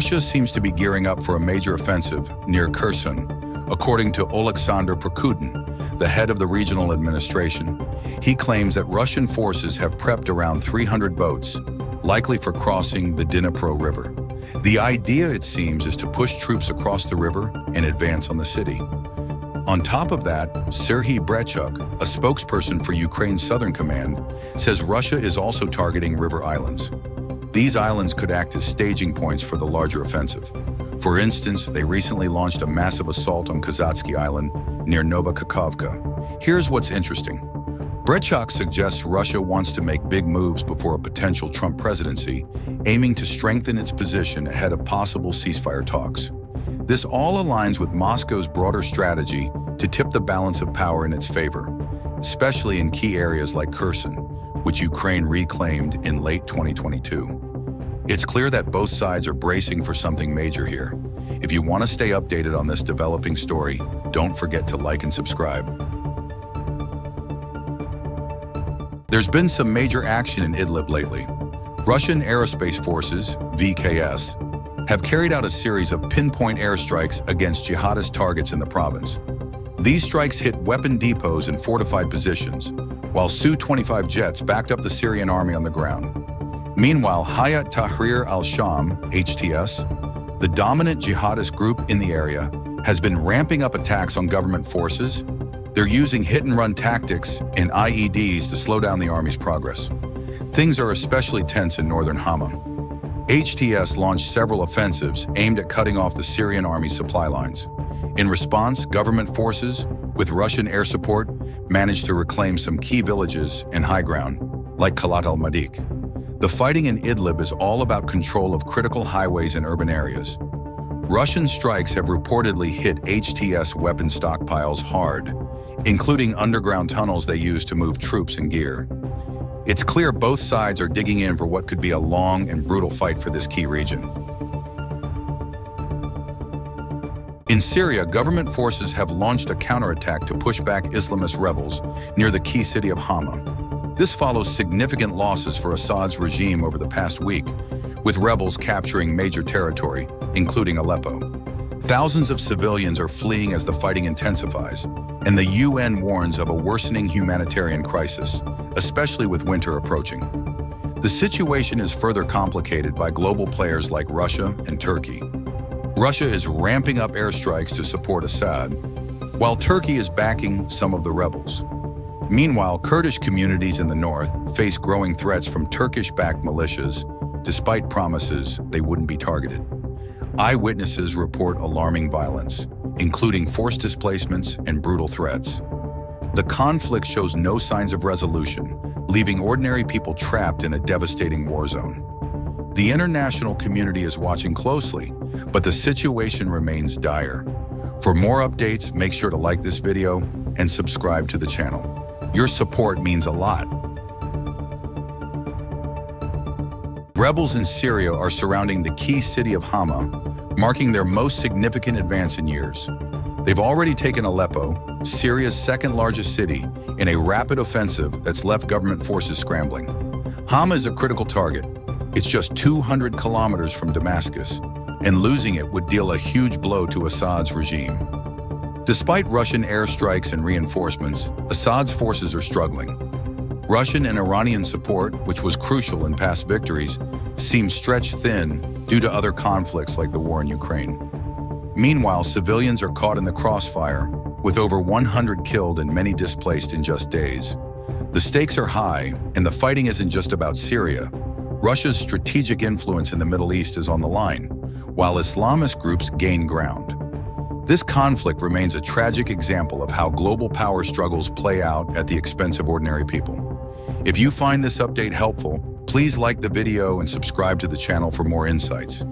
Russia seems to be gearing up for a major offensive near Kherson, according to Oleksandr Prokudin, the head of the regional administration. He claims that Russian forces have prepped around 300 boats, likely for crossing the Dnipro River. The idea, it seems, is to push troops across the river and advance on the city. On top of that, Serhiy Brechuk, a spokesperson for Ukraine's Southern Command, says Russia is also targeting river islands. These islands could act as staging points for the larger offensive. For instance, they recently launched a massive assault on Kazatsky Island near Novokakhovka. Here's what's interesting. Brechuk suggests Russia wants to make big moves before a potential Trump presidency, aiming to strengthen its position ahead of possible ceasefire talks. This all aligns with Moscow's broader strategy to tip the balance of power in its favor, especially in key areas like Kherson, which Ukraine reclaimed in late 2022. It's clear that both sides are bracing for something major here. If you want to stay updated on this developing story, don't forget to like and subscribe. There's been some major action in Idlib lately. Russian Aerospace Forces, VKS, have carried out a series of pinpoint airstrikes against jihadist targets in the province. These strikes hit weapon depots and fortified positions, while Su-25 jets backed up the Syrian army on the ground. Meanwhile, Hayat Tahrir al-Sham, HTS, the dominant jihadist group in the area, has been ramping up attacks on government forces. They're using hit-and-run tactics and IEDs to slow down the army's progress. Things are especially tense in northern Hama. HTS launched several offensives aimed at cutting off the Syrian army's supply lines. In response, government forces, with Russian air support, managed to reclaim some key villages and high ground, like Kalat al-Madik. The fighting in Idlib is all about control of critical highways and urban areas. Russian strikes have reportedly hit HTS weapon stockpiles hard, including underground tunnels they use to move troops and gear. It's clear both sides are digging in for what could be a long and brutal fight for this key region. In Syria, government forces have launched a counterattack to push back Islamist rebels near the key city of Hama. This follows significant losses for Assad's regime over the past week, with rebels capturing major territory, including Aleppo. Thousands of civilians are fleeing as the fighting intensifies, and the UN warns of a worsening humanitarian crisis, especially with winter approaching. The situation is further complicated by global players like Russia and Turkey. Russia is ramping up airstrikes to support Assad, while Turkey is backing some of the rebels. Meanwhile, Kurdish communities in the north face growing threats from Turkish-backed militias, despite promises they wouldn't be targeted. Eyewitnesses report alarming violence, including forced displacements and brutal threats. The conflict shows no signs of resolution, leaving ordinary people trapped in a devastating war zone. The international community is watching closely, but the situation remains dire. For more updates, make sure to like this video and subscribe to the channel. Your support means a lot. Rebels in Syria are surrounding the key city of Hama, marking their most significant advance in years. They've already taken Aleppo, Syria's second largest city, in a rapid offensive that's left government forces scrambling. Hama is a critical target. It's just 200 kilometers from Damascus, and losing it would deal a huge blow to Assad's regime. Despite Russian airstrikes and reinforcements, Assad's forces are struggling. Russian and Iranian support, which was crucial in past victories, seems stretched thin due to other conflicts like the war in Ukraine. Meanwhile, civilians are caught in the crossfire, with over 100 killed and many displaced in just days. The stakes are high, and the fighting isn't just about Syria. Russia's strategic influence in the Middle East is on the line, while Islamist groups gain ground. This conflict remains a tragic example of how global power struggles play out at the expense of ordinary people. If you find this update helpful, please like the video and subscribe to the channel for more insights.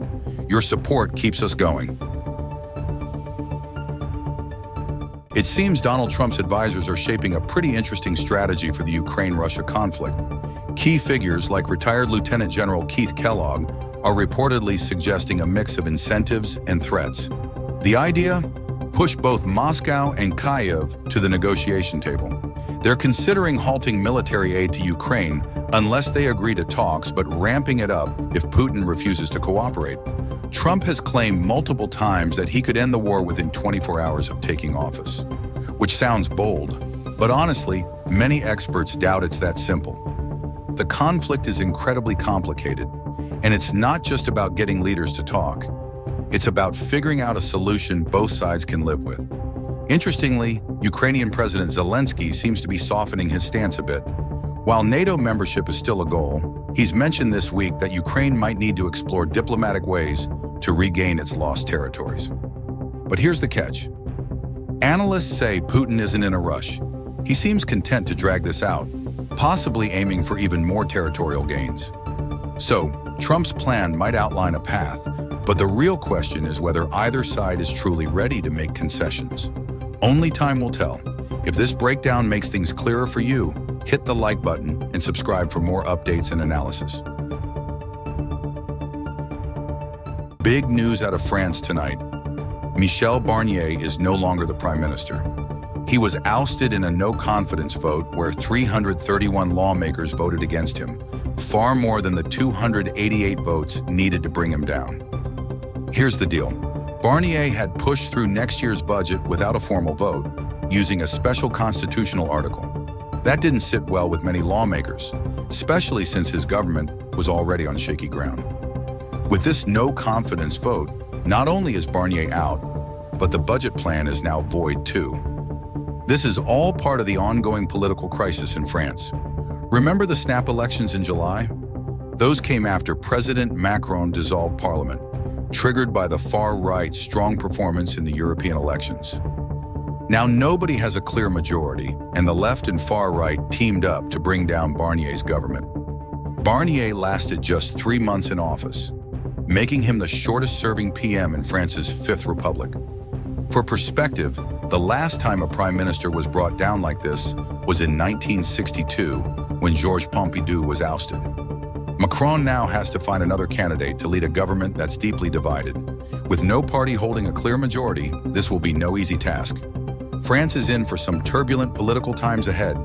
Your support keeps us going. It seems Donald Trump's advisors are shaping a pretty interesting strategy for the Ukraine-Russia conflict. Key figures like retired Lieutenant General Keith Kellogg are reportedly suggesting a mix of incentives and threats. The idea? Push both Moscow and Kyiv to the negotiation table. They're considering halting military aid to Ukraine unless they agree to talks, but ramping it up if Putin refuses to cooperate. Trump has claimed multiple times that he could end the war within 24 hours of taking office, which sounds bold, but honestly, many experts doubt it's that simple. The conflict is incredibly complicated, and it's not just about getting leaders to talk. It's about figuring out a solution both sides can live with. Interestingly, Ukrainian President Zelensky seems to be softening his stance a bit. While NATO membership is still a goal, he's mentioned this week that Ukraine might need to explore diplomatic ways to regain its lost territories. But here's the catch. Analysts say Putin isn't in a rush. He seems content to drag this out, possibly aiming for even more territorial gains. So, Trump's plan might outline a path, but the real question is whether either side is truly ready to make concessions. Only time will tell. If this breakdown makes things clearer for you, hit the like button and subscribe for more updates and analysis. Big news out of France tonight. Michel Barnier is no longer the Prime Minister. He was ousted in a no-confidence vote where 331 lawmakers voted against him, far more than the 288 votes needed to bring him down. Here's the deal. Barnier had pushed through next year's budget without a formal vote, using a special constitutional article. That didn't sit well with many lawmakers, especially since his government was already on shaky ground. With this no-confidence vote, not only is Barnier out, but the budget plan is now void too. This is all part of the ongoing political crisis in France. Remember the snap elections in July? Those came after President Macron dissolved parliament, triggered by the far-right's strong performance in the European elections. Now nobody has a clear majority, and the left and far-right teamed up to bring down Barnier's government. Barnier lasted just 3 months in office, making him the shortest-serving PM in France's Fifth Republic. For perspective, the last time a prime minister was brought down like this was in 1962, when Georges Pompidou was ousted. Macron now has to find another candidate to lead a government that's deeply divided. With no party holding a clear majority, this will be no easy task. France is in for some turbulent political times ahead,